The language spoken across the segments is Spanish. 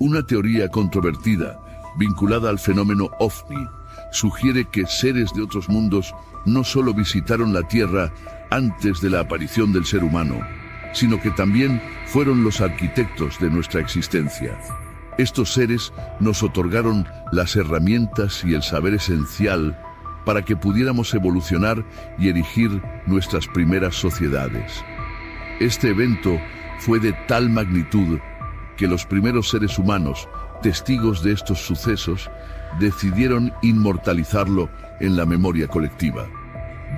Una teoría controvertida, vinculada al fenómeno OVNI, sugiere que seres de otros mundos no solo visitaron la Tierra antes de la aparición del ser humano, sino que también fueron los arquitectos de nuestra existencia. Estos seres nos otorgaron las herramientas y el saber esencial para que pudiéramos evolucionar y erigir nuestras primeras sociedades. Este evento fue de tal magnitud que los primeros seres humanos, testigos de estos sucesos, decidieron inmortalizarlo en la memoria colectiva,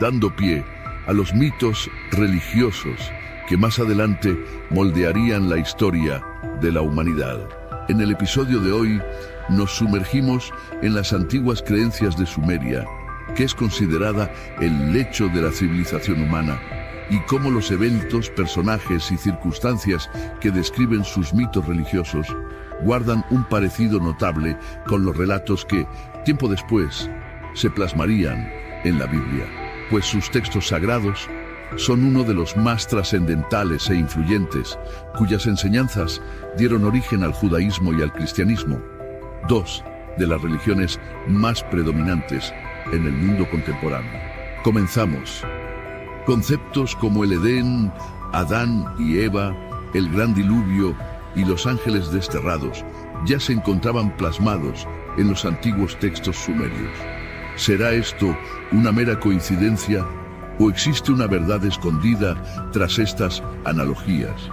dando pie a los mitos religiosos que más adelante moldearían la historia de la humanidad. En el episodio de hoy nos sumergimos en las antiguas creencias de Sumeria, que es considerada el lecho de la civilización humana, y cómo los eventos, personajes y circunstancias que describen sus mitos religiosos guardan un parecido notable con los relatos que, tiempo después, se plasmarían en la Biblia, pues sus textos sagrados son uno de los más trascendentales e influyentes, cuyas enseñanzas dieron origen al judaísmo y al cristianismo, dos de las religiones más predominantes en el mundo contemporáneo. Comenzamos. Conceptos como el Edén, Adán y Eva, el gran diluvio y los ángeles desterrados ya se encontraban plasmados en los antiguos textos sumerios. ¿Será esto una mera coincidencia o existe una verdad escondida tras estas analogías?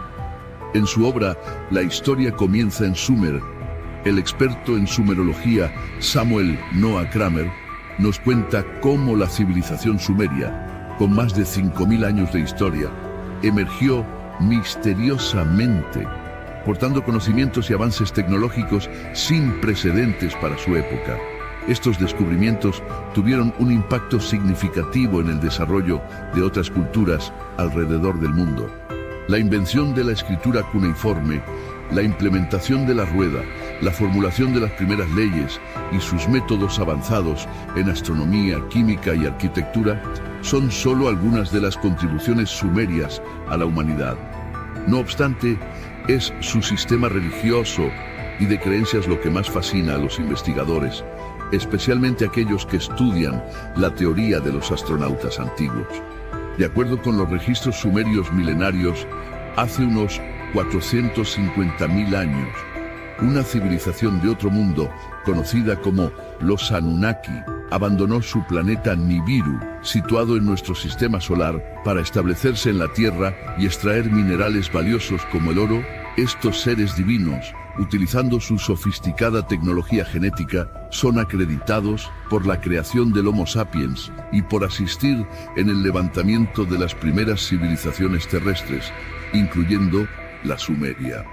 En su obra, La historia comienza en Sumer, el experto en sumerología Samuel Noah Kramer nos cuenta cómo la civilización sumeria, con más de 5.000 años de historia, emergió misteriosamente, portando conocimientos y avances tecnológicos sin precedentes para su época. Estos descubrimientos tuvieron un impacto significativo en el desarrollo de otras culturas alrededor del mundo. La invención de la escritura cuneiforme, la implementación de la rueda, la formulación de las primeras leyes y sus métodos avanzados en astronomía, química y arquitectura son solo algunas de las contribuciones sumerias a la humanidad. No obstante, es su sistema religioso y de creencias lo que más fascina a los investigadores, especialmente aquellos que estudian la teoría de los astronautas antiguos. De acuerdo con los registros sumerios milenarios, hace unos 450.000 años, una civilización de otro mundo, conocida como los Anunnaki, abandonó su planeta Nibiru, situado en nuestro sistema solar, para establecerse en la Tierra y extraer minerales valiosos como el oro. Estos seres divinos, utilizando su sofisticada tecnología genética, son acreditados por la creación del Homo sapiens y por asistir en el levantamiento de las primeras civilizaciones terrestres, incluyendo la Sumeria.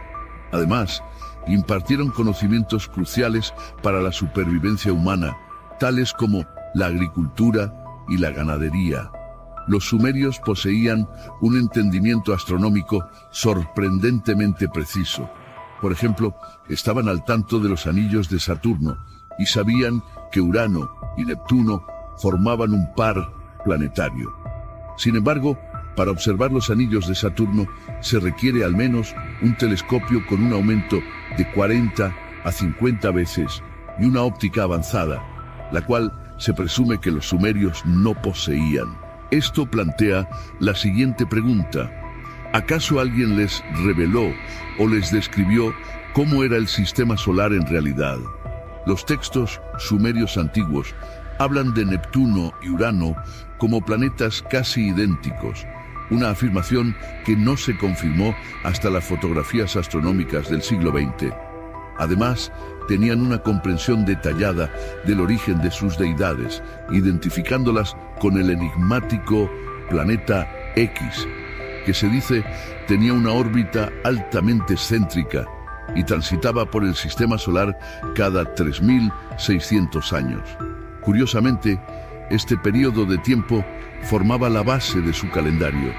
Además, impartieron conocimientos cruciales para la supervivencia humana, tales como la agricultura y la ganadería. Los sumerios poseían un entendimiento astronómico sorprendentemente preciso. Por ejemplo, estaban al tanto de los anillos de Saturno y sabían que Urano y Neptuno formaban un par planetario. Sin embargo, para observar los anillos de Saturno se requiere al menos un telescopio con un aumento de 40 a 50 veces y una óptica avanzada, la cual se presume que los sumerios no poseían. Esto plantea la siguiente pregunta: ¿acaso alguien les reveló o les describió cómo era el sistema solar en realidad? Los textos sumerios antiguos hablan de Neptuno y Urano como planetas casi idénticos, una afirmación que no se confirmó hasta las fotografías astronómicas del siglo XX. Además, tenían una comprensión detallada del origen de sus deidades, identificándolas con el enigmático planeta X, que se dice tenía una órbita altamente excéntrica y transitaba por el sistema solar cada 3.600 años. Curiosamente, este periodo de tiempo formaba la base de su calendario,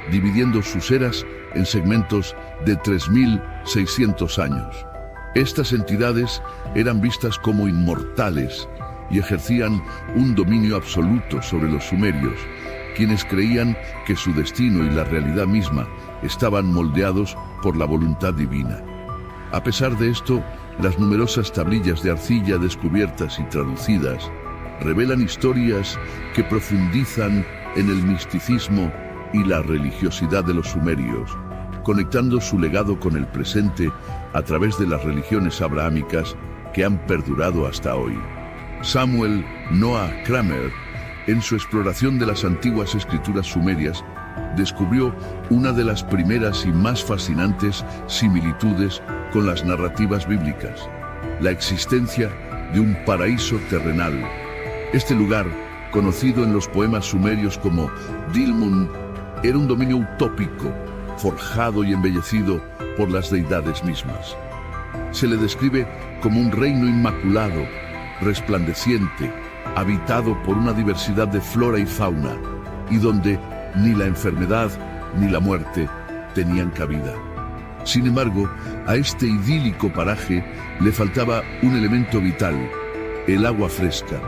dividiendo sus eras en segmentos de 3.600 años. Estas entidades eran vistas como inmortales y ejercían un dominio absoluto sobre los sumerios, quienes creían que su destino y la realidad misma estaban moldeados por la voluntad divina. A pesar de esto, Las numerosas tablillas de arcilla descubiertas y traducidas revelan historias que profundizan en el misticismo y la religiosidad de los sumerios, conectando su legado con el presente a través de las religiones abrahámicas que han perdurado hasta hoy. Samuel Noah Kramer, en su exploración de las antiguas escrituras sumerias, descubrió una de las primeras y más fascinantes similitudes con las narrativas bíblicas: la existencia de un paraíso terrenal. Este lugar, conocido en los poemas sumerios como Dilmun, era un dominio utópico, forjado y embellecido por las deidades mismas. Se le describe como un reino inmaculado, resplandeciente, habitado por una diversidad de flora y fauna, y donde ni la enfermedad ni la muerte tenían cabida. Sin embargo, a este idílico paraje le faltaba un elemento vital: el agua fresca.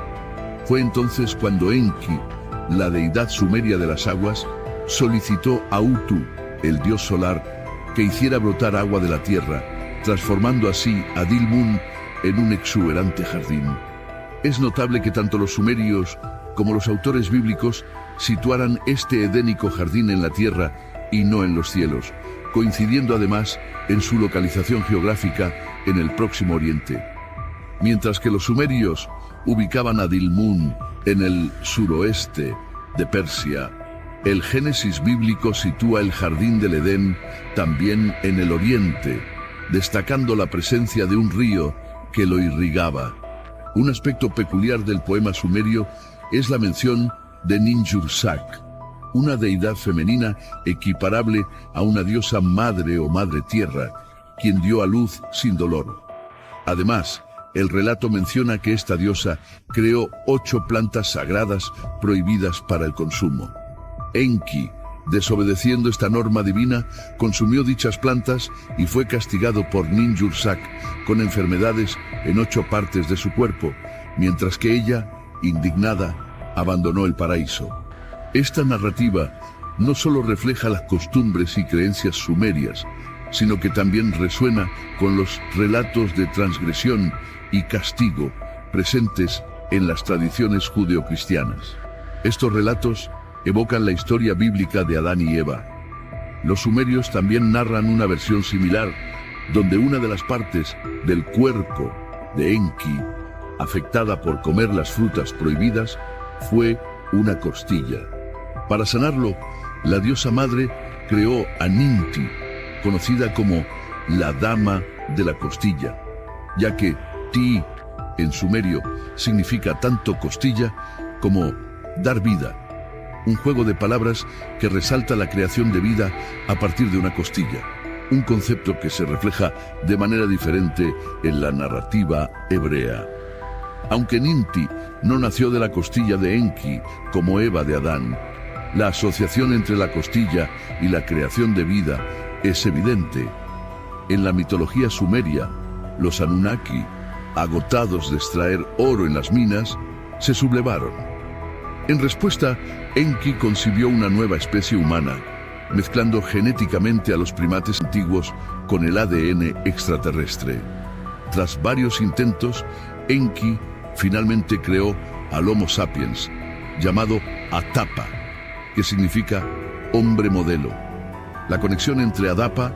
Fue entonces cuando Enki, la deidad sumeria de las aguas, solicitó a Utu, el dios solar, que hiciera brotar agua de la tierra, transformando así a Dilmun en un exuberante jardín. Es notable que tanto los sumerios como los autores bíblicos situaran este edénico jardín en la tierra y no en los cielos, coincidiendo además en su localización geográfica en el Próximo Oriente. Mientras que los sumerios ubicaban a Dilmun en el suroeste de Persia, el Génesis bíblico sitúa el jardín del Edén también en el oriente, destacando la presencia de un río que lo irrigaba. Un aspecto peculiar del poema sumerio es la mención de Ninjursak, una deidad femenina equiparable a una diosa madre o madre tierra, quien dio a luz sin dolor. Además, el relato menciona que esta diosa creó 8 plantas sagradas prohibidas para el consumo. Enki, desobedeciendo esta norma divina, consumió dichas plantas y fue castigado por Ninjursak con enfermedades en 8 partes de su cuerpo, mientras que ella, indignada, abandonó el paraíso. Esta narrativa no solo refleja las costumbres y creencias sumerias, sino que también resuena con los relatos de transgresión y castigo presentes en las tradiciones judeocristianas. Estos relatos evocan la historia bíblica de Adán y Eva. Los sumerios también narran una versión similar, donde una de las partes del cuerpo de Enki, afectada por comer las frutas prohibidas, fue una costilla. Para sanarlo, la diosa madre creó a Ninti, conocida como la dama de la costilla, ya que Ti en sumerio significa tanto costilla como dar vida. Un juego de palabras que resalta la creación de vida a partir de una costilla, un concepto que se refleja de manera diferente en la narrativa hebrea. Aunque Ninti no nació de la costilla de Enki como Eva de Adán, la asociación entre la costilla y la creación de vida es evidente. En la mitología sumeria, los Anunnaki, agotados de extraer oro en las minas, se sublevaron. En respuesta, Enki concibió una nueva especie humana, mezclando genéticamente a los primates antiguos con el ADN extraterrestre. Tras varios intentos, Enki finalmente creó al Homo sapiens, llamado Adapa, que significa hombre modelo. La conexión entre Adapa,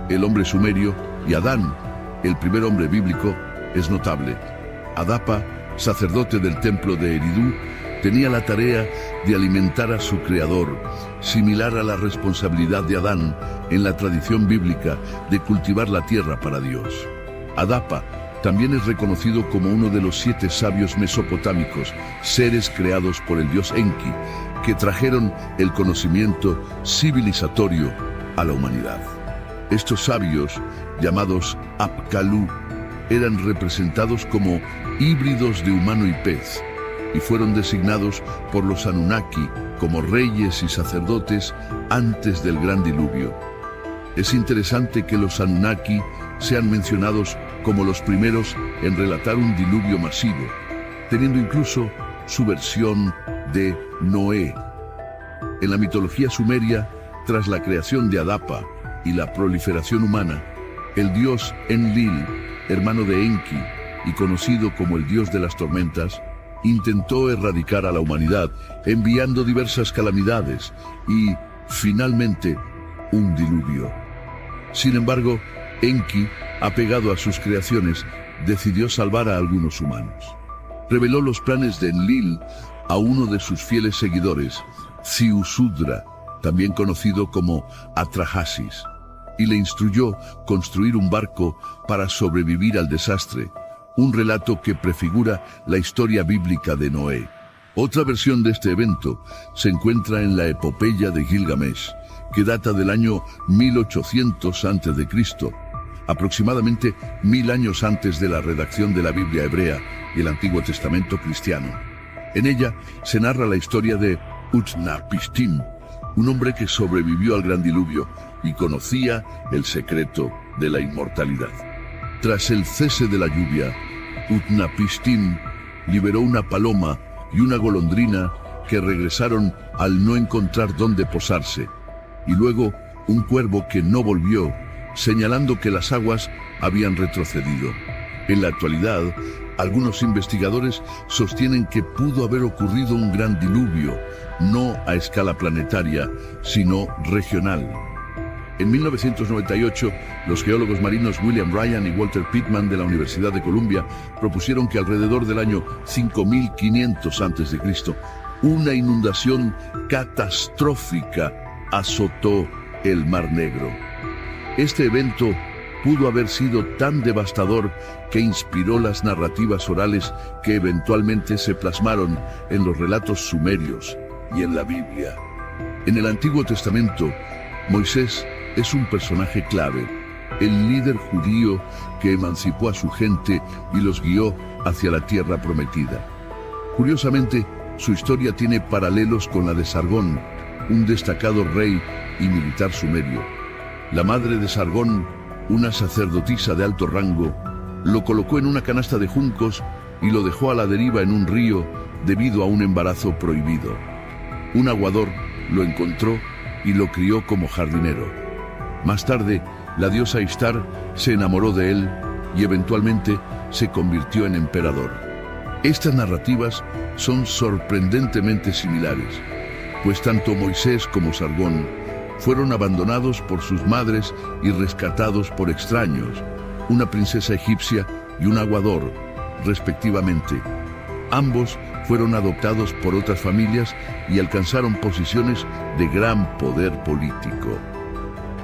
el hombre sumerio, y Adán, el primer hombre bíblico, es notable. Adapa, sacerdote del templo de Eridu, tenía la tarea de alimentar a su creador, similar a la responsabilidad de Adán en la tradición bíblica de cultivar la tierra para Dios. Adapa también es reconocido como uno de los 7 sabios mesopotámicos, seres creados por el dios Enki, que trajeron el conocimiento civilizatorio a la humanidad. Estos sabios, llamados Apkallu, eran representados como híbridos de humano y pez, y fueron designados por los Anunnaki como reyes y sacerdotes antes del gran diluvio. Es interesante que los Anunnaki sean mencionados como los primeros en relatar un diluvio masivo, teniendo incluso su versión de Noé. En la mitología sumeria, tras la creación de Adapa y la proliferación humana, el dios Enlil hermano de Enki y conocido como el dios de las tormentas, intentó erradicar a la humanidad enviando diversas calamidades y, finalmente, un diluvio. Sin embargo, Enki, apegado a sus creaciones, decidió salvar a algunos humanos. Reveló los planes de Enlil a uno de sus fieles seguidores, Ziusudra, también conocido como Atrahasis, y le instruyó construir un barco para sobrevivir al desastre, un relato que prefigura la historia bíblica de Noé. Otra versión de este evento se encuentra en la epopeya de Gilgamesh, que data del año 1800 a.C., aproximadamente 1000 años antes de la redacción de la Biblia hebrea y el Antiguo Testamento cristiano. En ella se narra la historia de Utnapishtim, un hombre que sobrevivió al gran diluvio y conocía el secreto de la inmortalidad. Tras el cese de la lluvia, Utnapishtim liberó una paloma y una golondrina que regresaron al no encontrar dónde posarse, y luego un cuervo que no volvió, señalando que las aguas habían retrocedido. En la actualidad, algunos investigadores sostienen que pudo haber ocurrido un gran diluvio, no a escala planetaria, sino regional. En 1998, los geólogos marinos William Ryan y Walter Pittman de la Universidad de Columbia propusieron que alrededor del año 5500 a.C., una inundación catastrófica azotó el Mar Negro. Este evento pudo haber sido tan devastador que inspiró las narrativas orales que eventualmente se plasmaron en los relatos sumerios y en la Biblia. En el Antiguo Testamento, Moisés es un personaje clave, el líder judío que emancipó a su gente y los guió hacia la tierra prometida. Curiosamente, su historia tiene paralelos con la de Sargón, un destacado rey y militar sumerio. La madre de Sargón, una sacerdotisa de alto rango, lo colocó en una canasta de juncos y lo dejó a la deriva en un río debido a un embarazo prohibido. Un aguador lo encontró y lo crió como jardinero. Más tarde, la diosa Ishtar se enamoró de él y eventualmente se convirtió en emperador. Estas narrativas son sorprendentemente similares, pues tanto Moisés como Sargón fueron abandonados por sus madres y rescatados por extraños, una princesa egipcia y un aguador, respectivamente. Ambos fueron adoptados por otras familias y alcanzaron posiciones de gran poder político.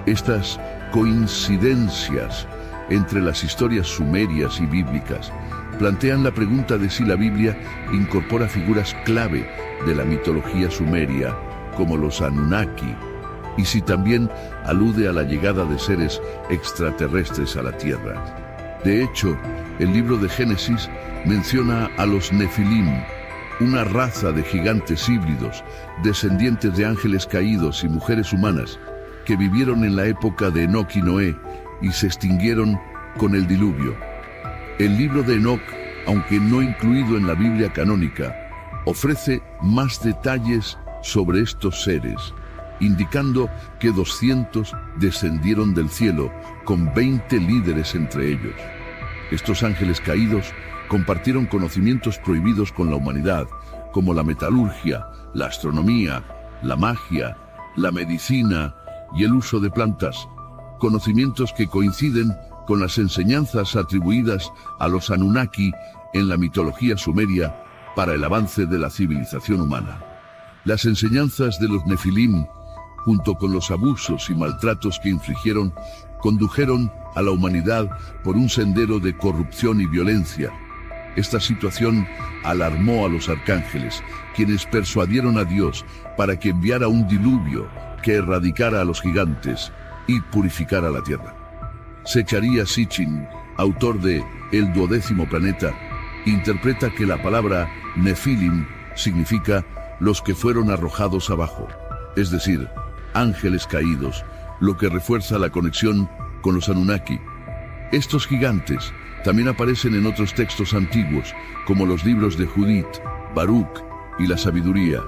Estas coincidencias entre las historias sumerias y bíblicas plantean la pregunta de si la Biblia incorpora figuras clave de la mitología sumeria, como los Anunnaki, y si también alude a la llegada de seres extraterrestres a la Tierra. De hecho, el libro de Génesis menciona a los Nefilim, una raza de gigantes híbridos, descendientes de ángeles caídos y mujeres humanas, que vivieron en la época de Enoc y Noé y se extinguieron con el diluvio. El libro de Enoc, aunque no incluido en la Biblia canónica, ofrece más detalles sobre estos seres, indicando que 200 descendieron del cielo, con 20 líderes entre ellos. Estos ángeles caídos compartieron conocimientos prohibidos con la humanidad, como la metalurgia, la astronomía, la magia, la medicina y el uso de plantas, conocimientos que coinciden con las enseñanzas atribuidas a los Anunnaki en la mitología sumeria para el avance de la civilización humana. Las enseñanzas de los Nefilim, junto con los abusos y maltratos que infligieron, condujeron a la humanidad por un sendero de corrupción y violencia. Esta situación alarmó a los arcángeles, quienes persuadieron a Dios para que enviara un diluvio que erradicara a los gigantes y purificara la tierra. Zecharia Sitchin, autor de El 12º planeta, interpreta que la palabra Nefilim significa los que fueron arrojados abajo, es decir, ángeles caídos, lo que refuerza la conexión con los Anunnaki. Estos gigantes también aparecen en otros textos antiguos, como los libros de Judith, Baruch y la Sabiduría.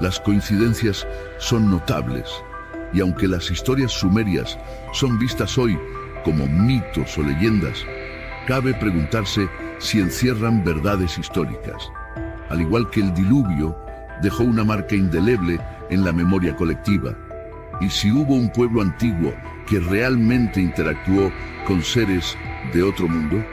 Las coincidencias son notables, y aunque las historias sumerias son vistas hoy como mitos o leyendas, cabe preguntarse si encierran verdades históricas. Al igual que el diluvio, dejó una marca indeleble en la memoria colectiva. Y si hubo un pueblo antiguo que realmente interactuó con seres de otro mundo,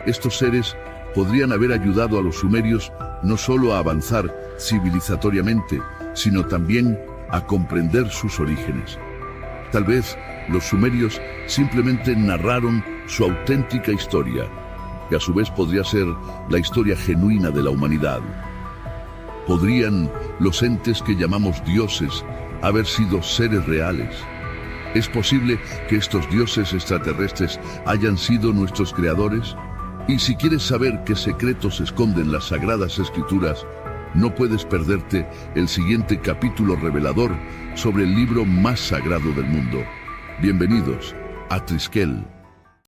estos seres podrían haber ayudado a los sumerios no solo a avanzar civilizatoriamente, sino también a comprender sus orígenes. Tal vez los sumerios simplemente narraron su auténtica historia, que a su vez podría ser la historia genuina de la humanidad. ¿Podrían los entes que llamamos dioses haber sido seres reales? ¿Es posible que estos dioses extraterrestres hayan sido nuestros creadores? Y si quieres saber qué secretos esconden las Sagradas Escrituras, no puedes perderte el siguiente capítulo revelador sobre el libro más sagrado del mundo. Bienvenidos a Triskel.